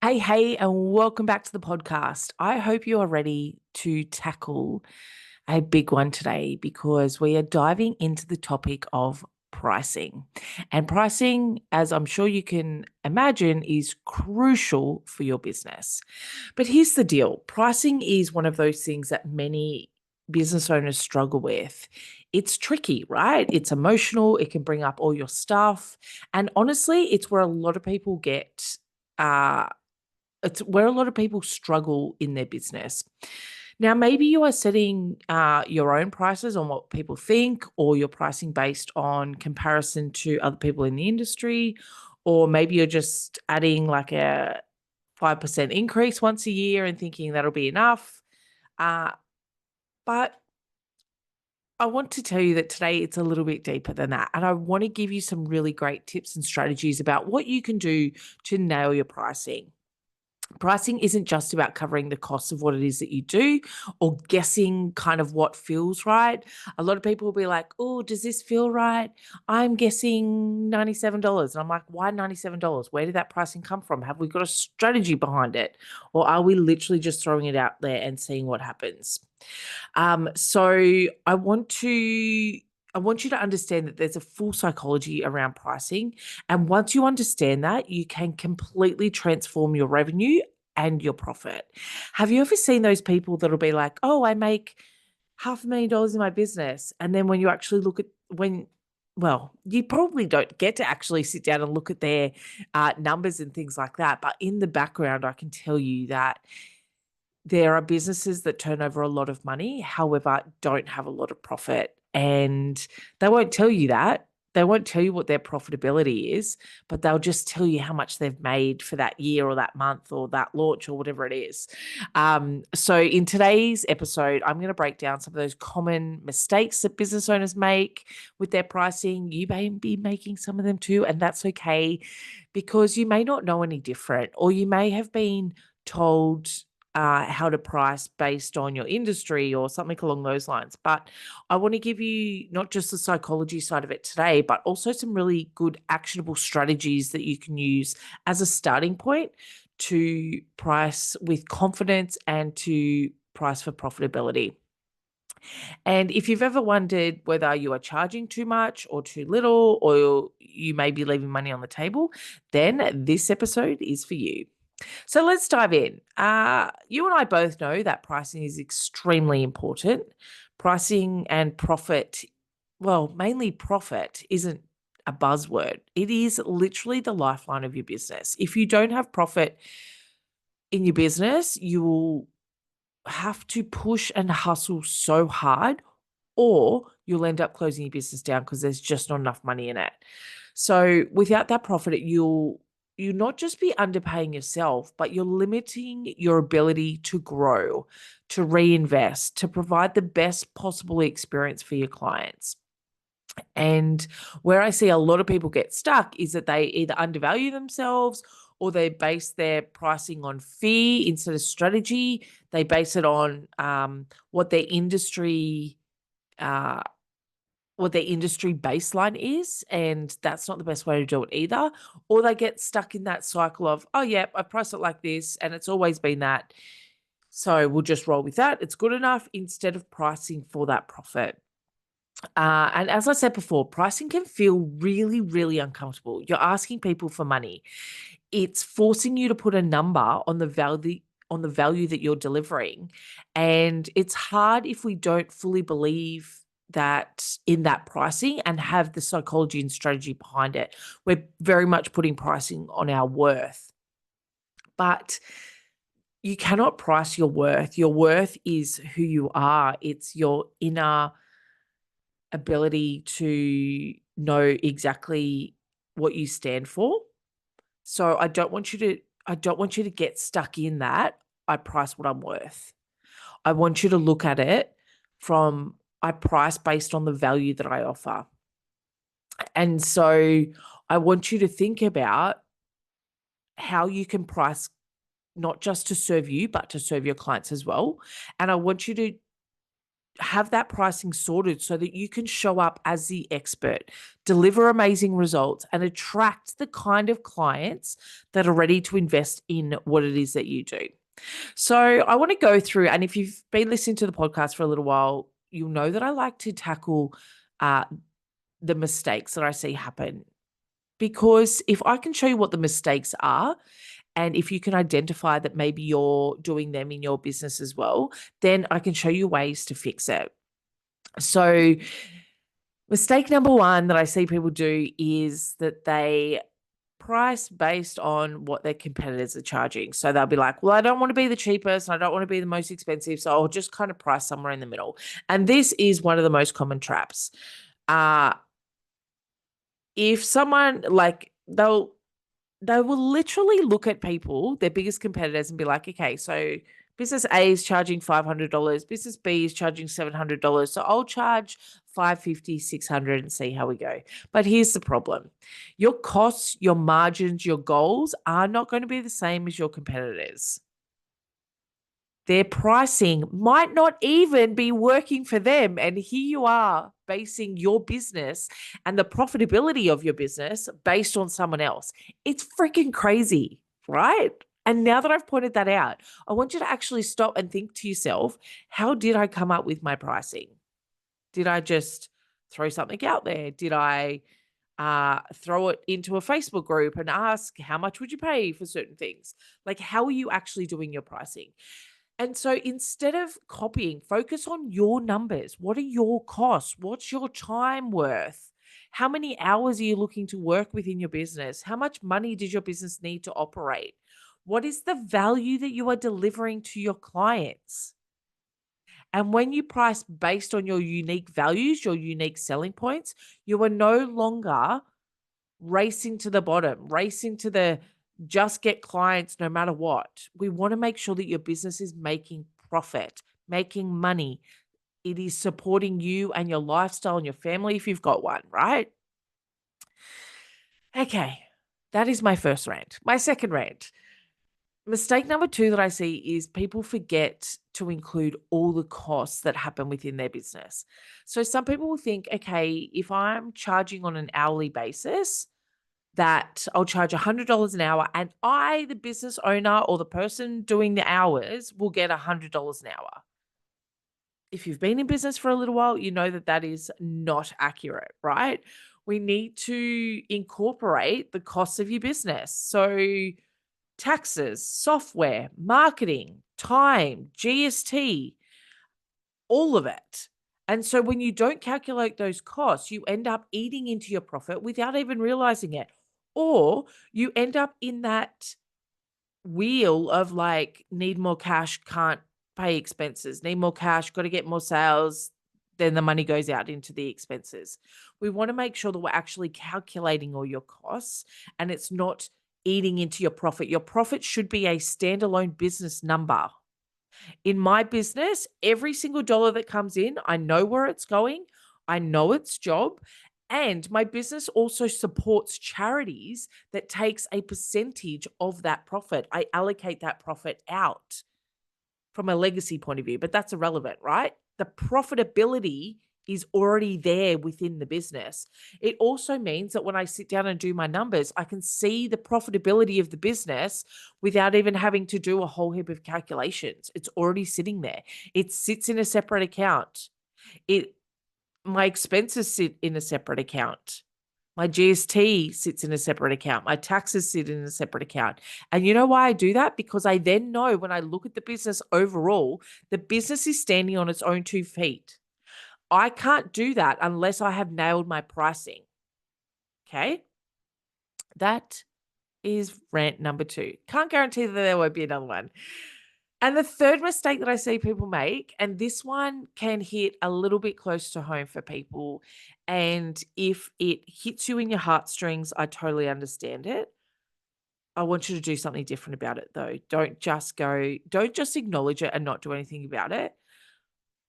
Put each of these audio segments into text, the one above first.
Hey, and welcome back to the podcast. I hope you are ready to tackle a big one today because we are diving into the topic of pricing. And pricing, as I'm sure you can imagine, is crucial for your business. But here's the deal: pricing is one of those things that many business owners struggle with. It's tricky, right? It's emotional, it can bring up all your stuff. And honestly, uh, it's where a lot of people struggle in their business. Now, maybe you are setting your own prices on what people think, or you're pricing based on comparison to other people in the industry, or maybe you're just adding like a 5% increase once a year and thinking that'll be enough. Uh, but I want to tell you that today it's a little bit deeper than that. And I want to give you some really great tips and strategies about what you can do to nail your pricing. Pricing isn't just about covering the costs of what it is that you do or guessing kind of what feels right. A lot of people will be like, oh, does this feel right? I'm guessing $97. And I'm like, why $97? Where did that pricing come from? Have we got a strategy behind it? Or are we literally just throwing it out there and seeing what happens? So I want you to understand that there's a full psychology around pricing. And once you understand that, you can completely transform your revenue and your profit. Have you ever seen those people that'll be like, oh, I make $500,000 in my business? And then when you actually look at well, you probably don't get to actually sit down and look at their numbers and things like that. But in the background, I can tell you that there are businesses that turn over a lot of money, however, don't have a lot of profit. And they won't tell you that. They won't tell you what their profitability is, but they'll just tell you how much they've made for that year or that month or that launch or whatever it is. So, in today's episode, I'm going to break down some of those common mistakes that business owners make with their pricing. You may be making some of them too, and that's okay because you may not know any different, or you may have been told how to price based on your industry or something along those lines. But I want to give you not just the psychology side of it today, but also some really good actionable strategies that you can use as a starting point to price with confidence and to price for profitability. And if you've ever wondered whether you are charging too much or too little, or you may be leaving money on the table, then this episode is for you. So let's dive in. You and I both know that pricing is extremely important. Pricing and profit, well, mainly profit, isn't a buzzword. It is literally the lifeline of your business. If you don't have profit in your business, you will have to push and hustle so hard, or you'll end up closing your business down because there's just not enough money in it. So without that profit, you not just be underpaying yourself, but you're limiting your ability to grow, to reinvest, to provide the best possible experience for your clients. And where I see a lot of people get stuck is that they either undervalue themselves, or they base their pricing on fear instead of strategy. They base it on what their industry uh, what their industry baseline is, and that's not the best way to do it either. Or they get stuck in that cycle of, oh yeah, I price it like this and it's always been that, so we'll just roll with that, it's good enough, instead of pricing for that profit. And as I said before, pricing can feel really, really uncomfortable. You're asking people for money. It's forcing you to put a number on the value that you're delivering. And it's hard if we don't fully believe that in that pricing and have the psychology and strategy behind it. We're very much putting pricing on our worth. But you cannot price your worth. Your worth is who you are. It's your inner ability to know exactly what you stand for. So I don't want you to get stuck in that I price what I'm worth. I want you to look at it from I price based on the value that I offer. And so I want you to think about how you can price not just to serve you, but to serve your clients as well. And I want you to have that pricing sorted so that you can show up as the expert, deliver amazing results, and attract the kind of clients that are ready to invest in what it is that you do. So I want to go through, and if you've been listening to the podcast for a little while, you'll know that I like to tackle uh, the mistakes that I see happen. Because if I can show you what the mistakes are, and if you can identify that maybe you're doing them in your business as well, then I can show you ways to fix it. So, mistake number one that I see people do is that they price based on what their competitors are charging. So they'll be like, well, I don't want to be the cheapest and I don't want to be the most expensive. So I'll just kind of price somewhere in the middle. And this is one of the most common traps. Uh, if someone like they will literally look at people, their biggest competitors, and be like, okay, so business A is charging $500, business B is charging $700. So I'll charge $550, $600 and see how we go. But here's the problem. Your costs, your margins, your goals are not going to be the same as your competitors. Their pricing might not even be working for them. And here you are basing your business and the profitability of your business based on someone else. It's freaking crazy, right? And now that I've pointed that out, I want you to actually stop and think to yourself, how did I come up with my pricing? Did I just throw something out there? Did I throw it into a Facebook group and ask, how much would you pay for certain things? Like, how are you actually doing your pricing? And so instead of copying, focus on your numbers. What are your costs? What's your time worth? How many hours are you looking to work within your business? How much money does your business need to operate? What is the value that you are delivering to your clients? And when you price based on your unique values, your unique selling points, you are no longer racing to the bottom, racing to the just get clients no matter what. We want to make sure that your business is making profit, making money. It is supporting you and your lifestyle and your family if you've got one, right? Okay, that is my first rant. My second rant. Mistake number two that I see is people forget to include all the costs that happen within their business. So some people will think, okay, if I'm charging on an hourly basis, that I'll charge $100 an hour and I, the business owner or the person doing the hours, will get $100 an hour. If you've been in business for a little while, you know that that is not accurate, right? We need to incorporate the costs of your business. So, taxes, software, marketing, time, GST, all of it. And so when you don't calculate those costs, you end up eating into your profit without even realizing it. Or you end up in that wheel of like, need more cash, can't pay expenses, need more cash, got to get more sales. Then the money goes out into the expenses. We want to make sure that we're actually calculating all your costs and it's not eating into your profit. Your profit should be a standalone business number. In my business, every single dollar that comes in, I know where it's going, I know its job, and my business also supports charities that takes a percentage of that profit. I allocate that profit out from a legacy point of view, but that's irrelevant, right? The profitability is already there within the business. It also means that when I sit down and do my numbers, I can see the profitability of the business without even having to do a whole heap of calculations. It's already sitting there. It sits in a separate account. My expenses sit in a separate account. My GST sits in a separate account. My taxes sit in a separate account. And you know why I do that? Because I then know when I look at the business overall, the business is standing on its own 2 feet. I can't do that unless I have nailed my pricing. Okay. That is rant number two. Can't guarantee that there won't be another one. And the third mistake that I see people make, and this one can hit a little bit close to home for people. And if it hits you in your heartstrings, I totally understand it. I want you to do something different about it though. Don't just acknowledge it and not do anything about it.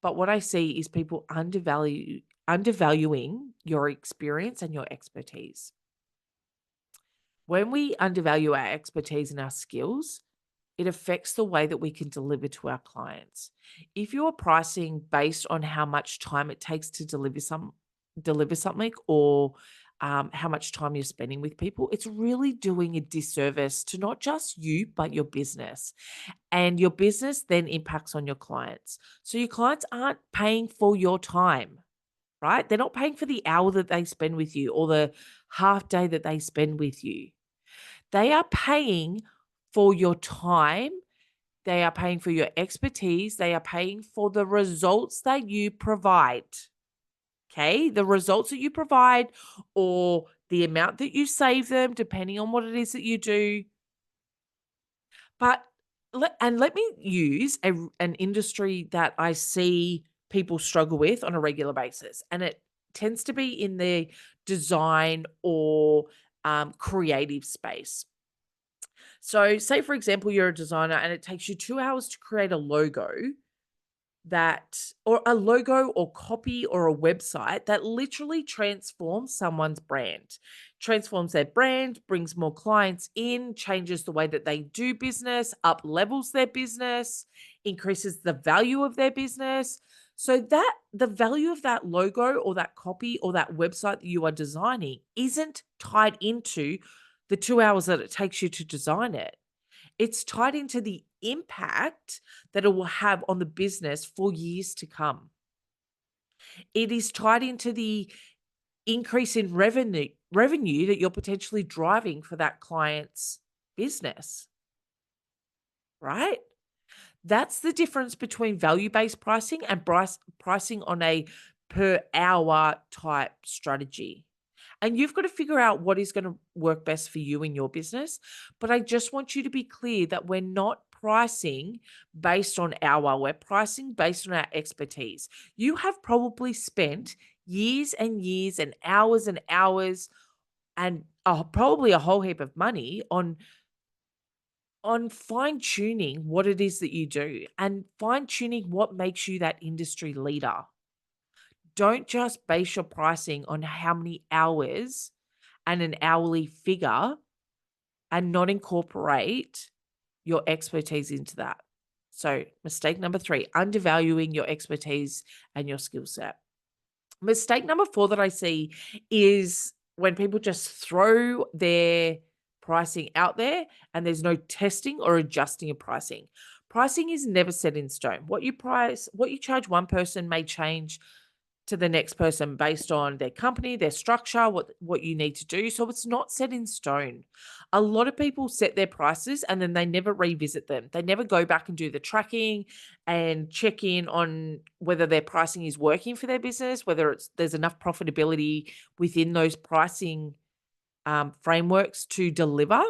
But what I see is people undervaluing your experience and your expertise. When we undervalue our expertise and our skills, it affects the way that we can deliver to our clients. If you're pricing based on how much time it takes to deliver something, or how much time you're spending with people, it's really doing a disservice to not just you, but your business. And your business then impacts on your clients. So your clients aren't paying for your time, right? They're not paying for the hour that they spend with you or the half day that they spend with you. They are paying for your time. They are paying for your expertise. They are paying for the results that you provide. Okay. The results that you provide, or the amount that you save them, depending on what it is that you do. But let me use an industry that I see people struggle with on a regular basis, and it tends to be in the design or creative space. So, say for example, you're a designer and it takes you 2 hours to create a logo or a logo or copy or a website that literally transforms someone's brand, transforms their brand, brings more clients in, changes the way that they do business, up levels their business, increases the value of their business. So that the value of that logo or that copy or that website that you are designing isn't tied into the 2 hours that it takes you to design it. It's tied into the impact that it will have on the business for years to come. It is tied into the increase in revenue that you're potentially driving for that client's business, right? That's the difference between value-based pricing and pricing on a per hour type strategy. And you've got to figure out what is going to work best for you in your business. But I just want you to be clear that we're not pricing based on hour, we're pricing based on our expertise. You have probably spent years and years and hours and probably a whole heap of money on fine tuning what it is that you do and fine tuning what makes you that industry leader. Don't just base your pricing on how many hours and an hourly figure and not incorporate your expertise into that. So, mistake number 3, undervaluing your expertise and your skill set. Mistake number 4 that I see is when people just throw their pricing out there and there's no testing or adjusting of pricing. Pricing is never set in stone. What you charge one person may change to the next person based on their company, their structure, what you need to do. So it's not set in stone. A lot of people set their prices and then they never revisit them. They never go back and do the tracking and check in on whether their pricing is working for their business, whether there's enough profitability within those pricing frameworks to deliver.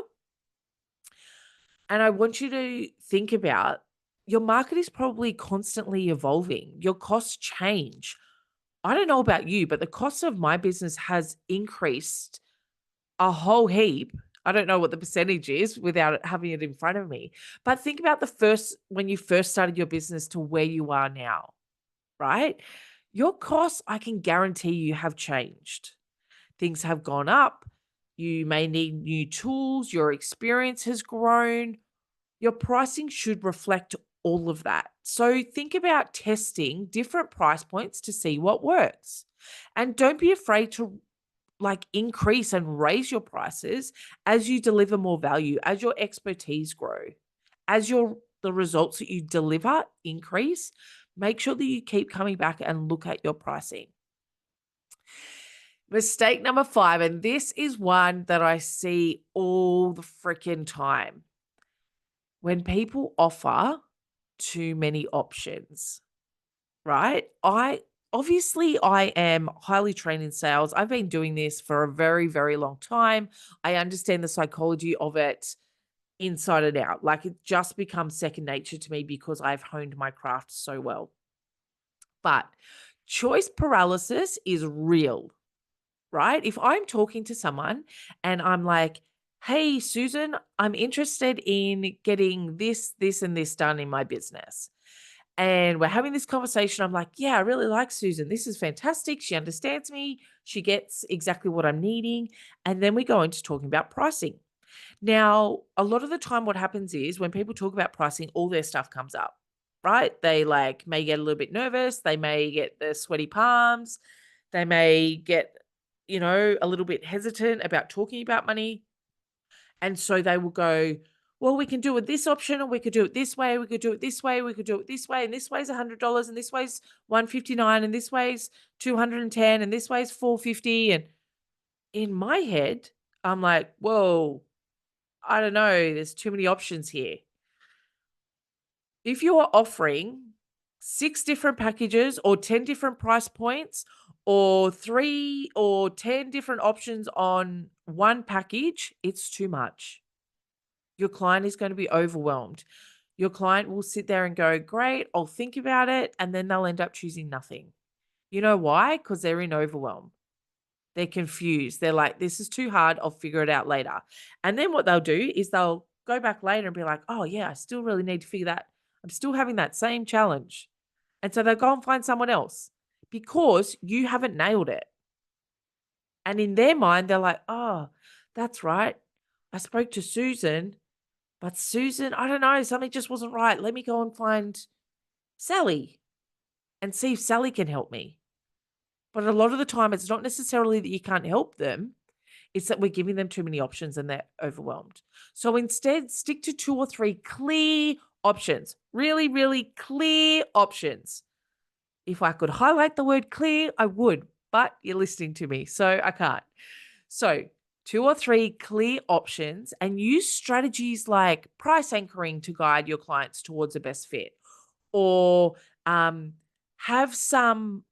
And I want you to think about your market is probably constantly evolving. Your costs change. I don't know about you, but the cost of my business has increased a whole heap. I don't know what the percentage is without having it in front of me. But think about when you first started your business to where you are now, right? Your costs, I can guarantee you, have changed. Things have gone up. You may need new tools. Your experience has grown. Your pricing should reflect all of that. So think about testing different price points to see what works. And don't be afraid to increase and raise your prices as you deliver more value, as your expertise grow, as the results that you deliver increase. Make sure that you keep coming back and look at your pricing. Mistake number 5, and this is one that I see all the freaking time. When people offer too many options, right? I am highly trained in sales. I've been doing this for a very, very long time. I understand the psychology of it inside and out. Like, it just becomes second nature to me because I've honed my craft so well. But choice paralysis is real, right? If I'm talking to someone and I'm like, hey, Susan, I'm interested in getting this, this, and this done in my business. And we're having this conversation. I'm like, yeah, I really like Susan. This is fantastic. She understands me. She gets exactly what I'm needing. And then we go into talking about pricing. Now, a lot of the time what happens is when people talk about pricing, all their stuff comes up, right? They like may get a little bit nervous, they may get the sweaty palms, they may get, a little bit hesitant about talking about money. And so they will go, well, we can do it this option, or we could do it this way, we could do it this way, we could do it this way, and this way's $100, and this way's 159, and this way's 210, and this way's 450. And in my head, I'm like, whoa, I don't know, there's too many options here. If you are offering 6 different packages or 10 different price points or 3 or 10 different options on one package, it's too much. Your client is going to be overwhelmed. Your client will sit there and go, "Great, I'll think about it," and then they'll end up choosing nothing. You know why? Because 'Cause they're in overwhelm. They're confused. They're like, "This is too hard. I'll figure it out later." And then what they'll do is they'll go back later and be like, "Oh, yeah, I still really need to figure that. I'm still having that same challenge." And so they'll go and find someone else because you haven't nailed it. And in their mind, they're like, "Oh, that's right. I spoke to Susan, but Susan, I don't know, something just wasn't right. Let me go and find Sally and see if Sally can help me." But a lot of the time, it's not necessarily that you can't help them. It's that we're giving them too many options and they're overwhelmed. So instead, stick to 2 or 3 clear options, really, really clear options. If I could highlight the word clear, I would, but you're listening to me, so I can't. So 2 or 3 clear options and use strategies like price anchoring to guide your clients towards the best fit, or um, have some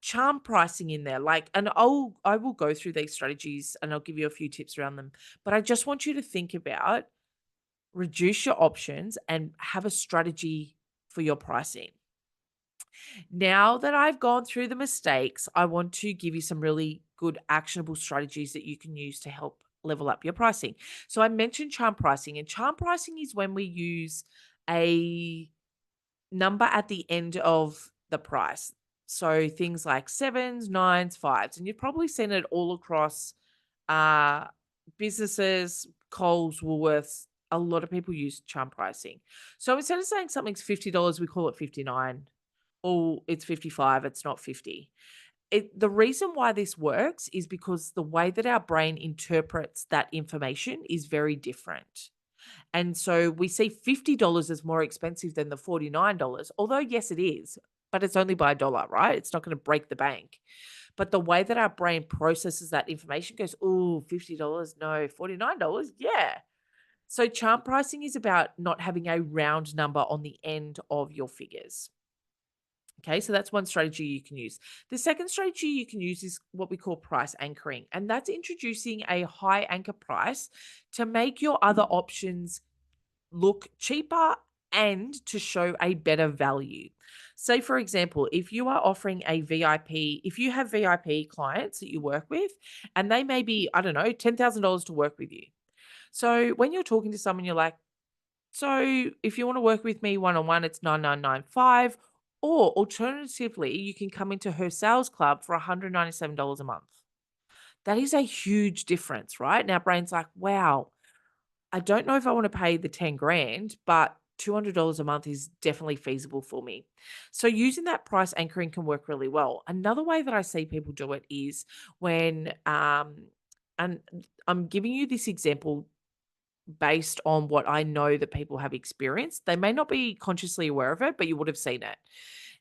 charm pricing in there. Like, and I will go through these strategies and I'll give you a few tips around them. But I just want you to think about reduce your options and have a strategy for your pricing. Now that I've gone through the mistakes, I want to give you some really good actionable strategies that you can use to help level up your pricing. So I mentioned charm pricing, and charm pricing is when we use a number at the end of the price. So things like sevens, nines, fives, and you've probably seen it all across uh, businesses, Coles, Woolworths. A lot of people use charm pricing. So instead of saying something's $50, we call it 59. Or it's 55, it's not 50. The reason why this works is because the way that our brain interprets that information is very different. And so we see $50 as more expensive than the $49, although yes, it is, but it's only by a dollar, right? It's not going to break the bank. But the way that our brain processes that information goes, oh, $50, no, $49, yeah. So charm pricing is about not having a round number on the end of your figures. Okay, so that's one strategy you can use. The second strategy you can use is what we call price anchoring, and that's introducing a high anchor price to make your other options look cheaper and to show a better value. Say, for example, if you are offering a VIP, if you have VIP clients that you work with, and they may be, I don't know, $10,000 to work with you. So when you're talking to someone, you're like, so if you want to work with me one on one, it's 9995. Or alternatively, you can come into her sales club for $197 a month. That is a huge difference, right? Now, brain's like, wow, I don't know if I want to pay the 10 grand, but $200 a month is definitely feasible for me. So using that price anchoring can work really well. Another way that I see people do it is when, and I'm giving you this example based on what I know that people have experienced. They may not be consciously aware of it, but you would have seen it.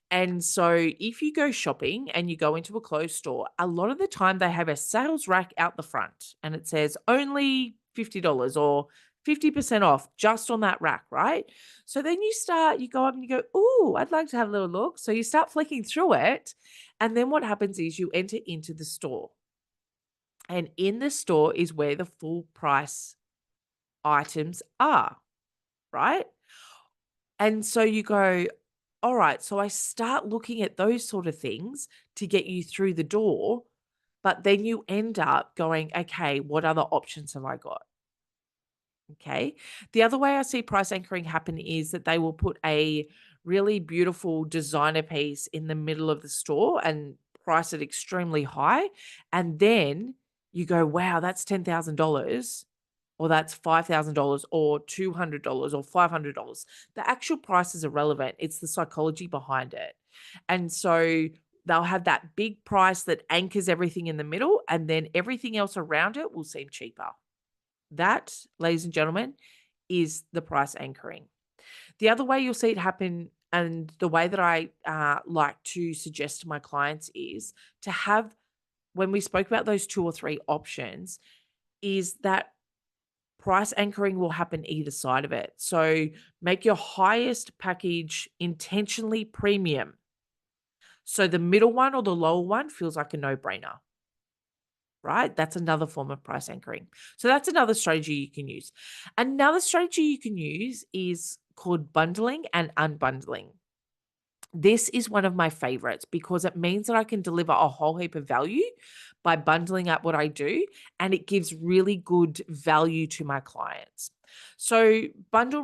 And so if you go shopping and you go into a clothes store, a lot of the time they have a sales rack out the front and it says only $50 or 50% off just on that rack, right? So then you go up and you go, "Ooh, I'd like to have a little look." So you start flicking through it. And then what happens is you enter into the store. And in the store is where the full price items are, right? And so you go, all right, so I start looking at those sort of things to get you through the door, but then you end up going, okay, what other options have I got? Okay. The other way I see price anchoring happen is that they will put a really beautiful designer piece in the middle of the store and price it extremely high. And then you go, wow, that's $10,000. or that's $5,000 or $200 or $500. The actual price is irrelevant. It's the psychology behind it. And so they'll have that big price that anchors everything in the middle, and then everything else around it will seem cheaper. That, ladies and gentlemen, is the price anchoring. The other way you'll see it happen, and the way that I like to suggest to my clients, is to have, when we spoke about those two or three options, is that price anchoring will happen either side of it. So make your highest package intentionally premium. So the middle one or the lower one feels like a no brainer, right? That's another form of price anchoring. So that's another strategy you can use. Another strategy you can use is called bundling and unbundling. This is one of my favorites because it means that I can deliver a whole heap of value by bundling up what I do, and it gives really good value to my clients. So you bundle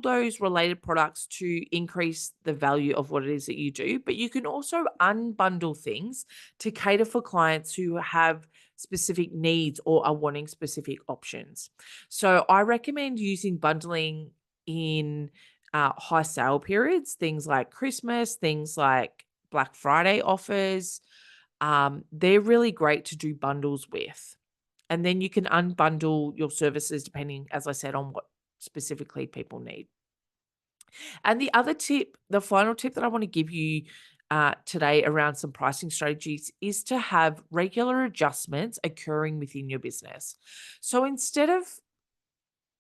those related products to increase the value of what it is that you do, but you can also unbundle things to cater for clients who have specific needs or are wanting specific options. So I recommend using bundling in high sale periods, things like Christmas, things like Black Friday offers. They're really great to do bundles with. And then you can unbundle your services depending, as I said, on what specifically people need. And the final tip that I want to give you today around some pricing strategies is to have regular adjustments occurring within your business. So instead of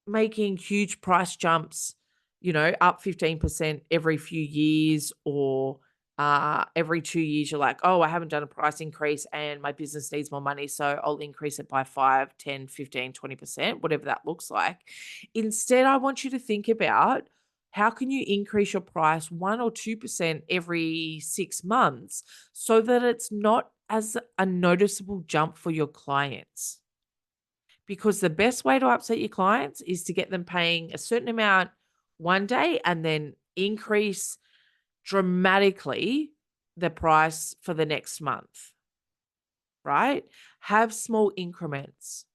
making huge price jumps, up 15% every few years, or every 2 years, you're like, oh, I haven't done a price increase and my business needs more money. So I'll increase it by 5, 10, 15, 20%, whatever that looks like. Instead, I want you to think about how can you increase your price 1 or 2% every 6 months so that it's not as a noticeable jump for your clients. Because the best way to upset your clients is to get them paying a certain amount one day and then increase dramatically the price for the next month, right? Have small increments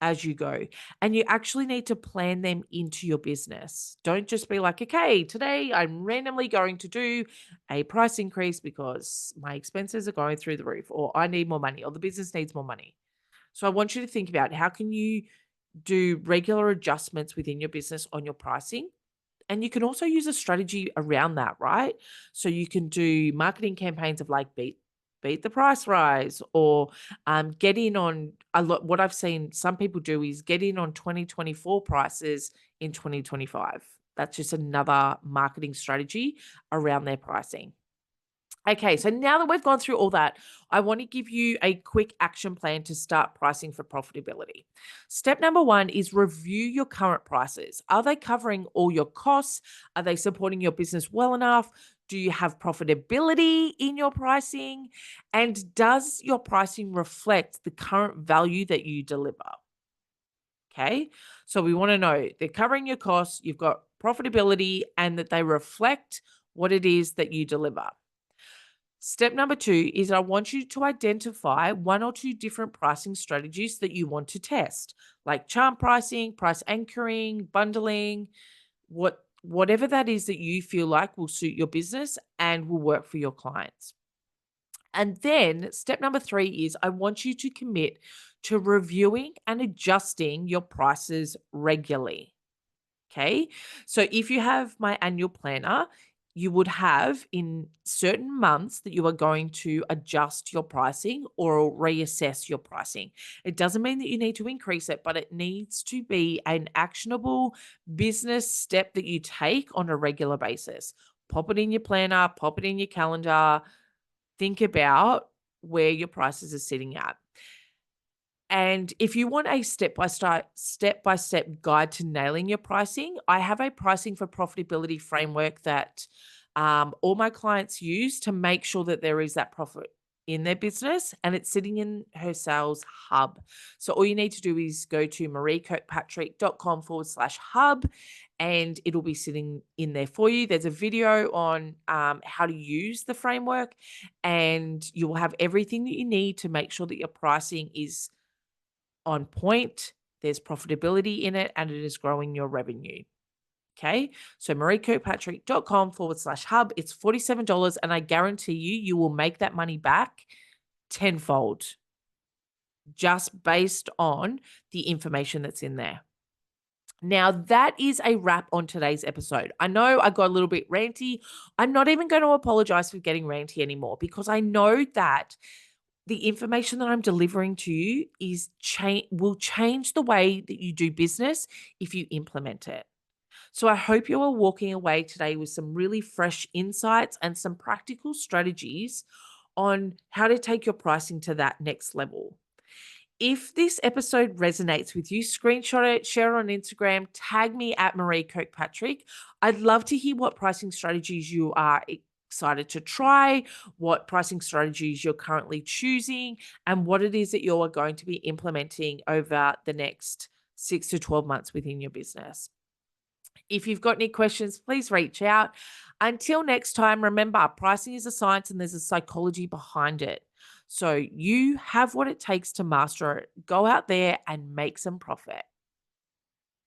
as you go. And you actually need to plan them into your business. Don't just be like, okay, today I'm randomly going to do a price increase because my expenses are going through the roof, or I need more money, or the business needs more money. So I want you to think about how can you do regular adjustments within your business on your pricing. And you can also use a strategy around that, right? So you can do marketing campaigns of like beat the price rise, or get in on a lot. What I've seen some people do is get in on 2024 prices in 2025. That's just another marketing strategy around their pricing. Okay, so now that we've gone through all that, I want to give you a quick action plan to start pricing for profitability. Step number one is review your current prices. Are they covering all your costs? Are they supporting your business well enough? Do you have profitability in your pricing? And does your pricing reflect the current value that you deliver? Okay, so we want to know they're covering your costs, you've got profitability, and that they reflect what it is that you deliver. Step number two is I want you to identify one or two different pricing strategies that you want to test, like charm pricing, price anchoring, bundling, whatever that is that you feel like will suit your business and will work for your clients. And then step number three is I want you to commit to reviewing and adjusting your prices regularly. Okay. So if you have my annual planner, you would have in certain months that you are going to adjust your pricing or reassess your pricing. It doesn't mean that you need to increase it, but it needs to be an actionable business step that you take on a regular basis. Pop it in your planner, pop it in your calendar. Think about where your prices are sitting at. And if you want a step-by-step guide to nailing your pricing, I have a pricing for profitability framework that all my clients use to make sure that there is that profit in their business, and it's sitting in her sales hub. So all you need to do is go to mariekirkpatrick.com/hub, and it'll be sitting in there for you. There's a video on how to use the framework, and you will have everything that you need to make sure that your pricing is on point there's profitability in it, and it is growing your revenue. Okay, so mariekirkpatrick.com/hub. It's $47, and I guarantee you will make that money back tenfold just based on the information that's in there. Now, that is a wrap on today's episode. I know I got a little bit ranty. I'm not even going to apologize for getting ranty anymore, because I know that the information that I'm delivering to you will change the way that you do business if you implement it. So I hope you are walking away today with some really fresh insights and some practical strategies on how to take your pricing to that next level. If this episode resonates with you, screenshot it, share it on Instagram, tag me at Marie Kirkpatrick. I'd love to hear what pricing strategies you are excited to try, what pricing strategies you're currently choosing, and what it is that you are going to be implementing over the next 6 to 12 months within your business. If you've got any questions, please reach out. Until next time, remember, pricing is a science and there's a psychology behind it. So you have what it takes to master it. Go out there and make some profit.